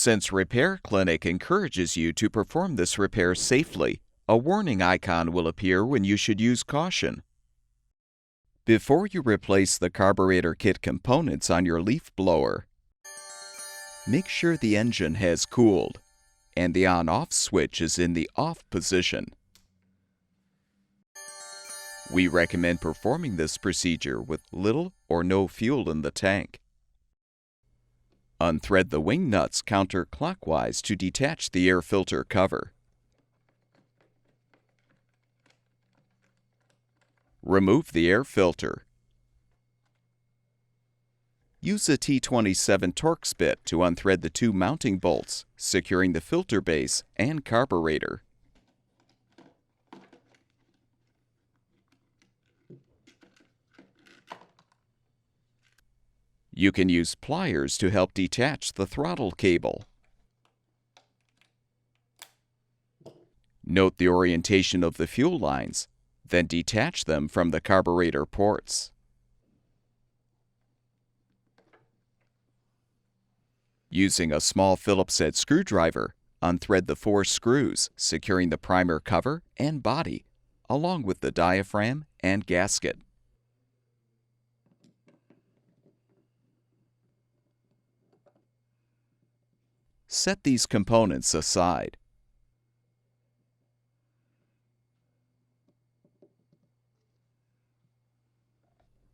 Since Repair Clinic encourages you to perform this repair safely, a warning icon will appear when you should use caution. Before you replace the carburetor kit components on your leaf blower, make sure the engine has cooled and the on-off switch is in the off position. We recommend performing this procedure with little or no fuel in the tank. Unthread the wing nuts counterclockwise to detach the air filter cover. Remove the air filter. Use a T27 Torx bit to unthread the two mounting bolts, securing the filter base and carburetor. You can use pliers to help detach the throttle cable. Note the orientation of the fuel lines, then detach them from the carburetor ports. Using a small Phillips head screwdriver, unthread the 4 screws, securing the primer cover and body, along with the diaphragm and gasket. Set these components aside.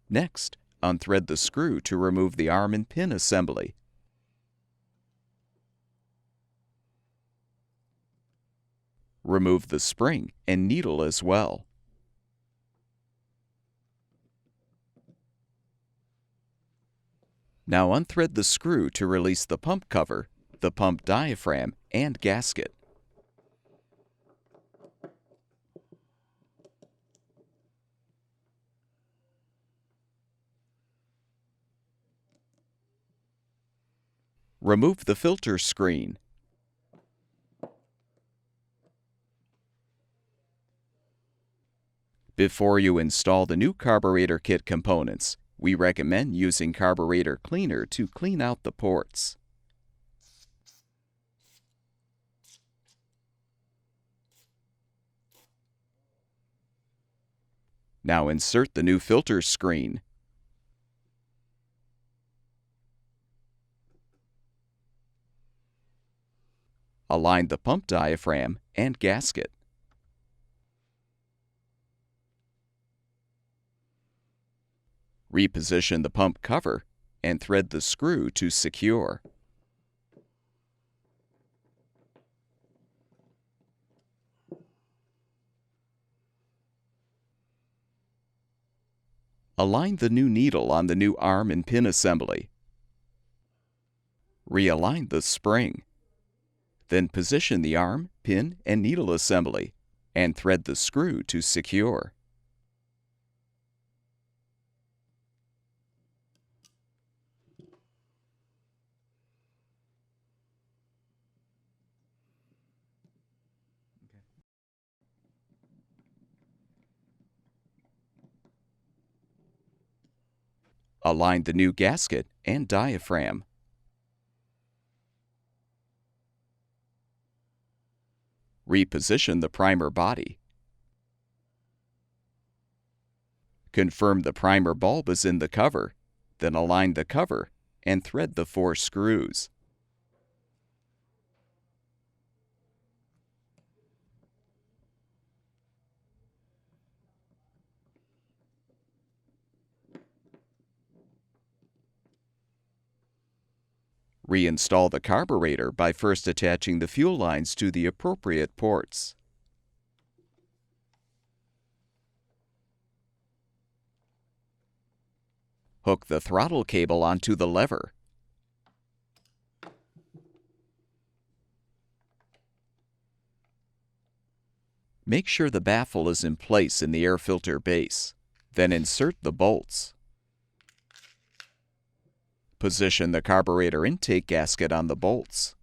Next, unthread the screw to remove the arm and pin assembly. Remove the spring and needle as well. Now unthread the screw to release the pump cover, the pump diaphragm, and gasket. Remove the filter screen. Before you install the new carburetor kit components, we recommend using carburetor cleaner to clean out the ports. Now insert the new filter screen. Align the pump diaphragm and gasket. Reposition the pump cover and thread the screw to secure. Align the new needle on the new arm and pin assembly. Realign the spring. Then position the arm, pin, and needle assembly and thread the screw to secure. Align the new gasket and diaphragm. Reposition the primer body. Confirm the primer bulb is in the cover, then align the cover and thread the 4 screws. Reinstall the carburetor by first attaching the fuel lines to the appropriate ports. Hook the throttle cable onto the lever. Make sure the baffle is in place in the air filter base. Then insert the bolts. Position the carburetor intake gasket on the bolts.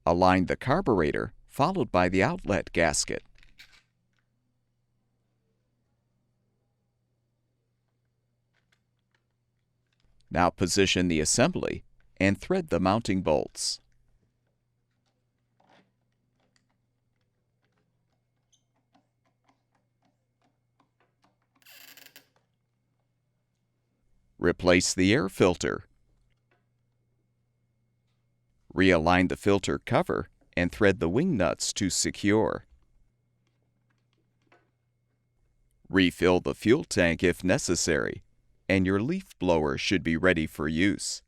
Align the carburetor, followed by the outlet gasket. Now position the assembly and thread the mounting bolts. Replace the air filter. Realign the filter cover and thread the wing nuts to secure. Refill the fuel tank if necessary, and your leaf blower should be ready for use.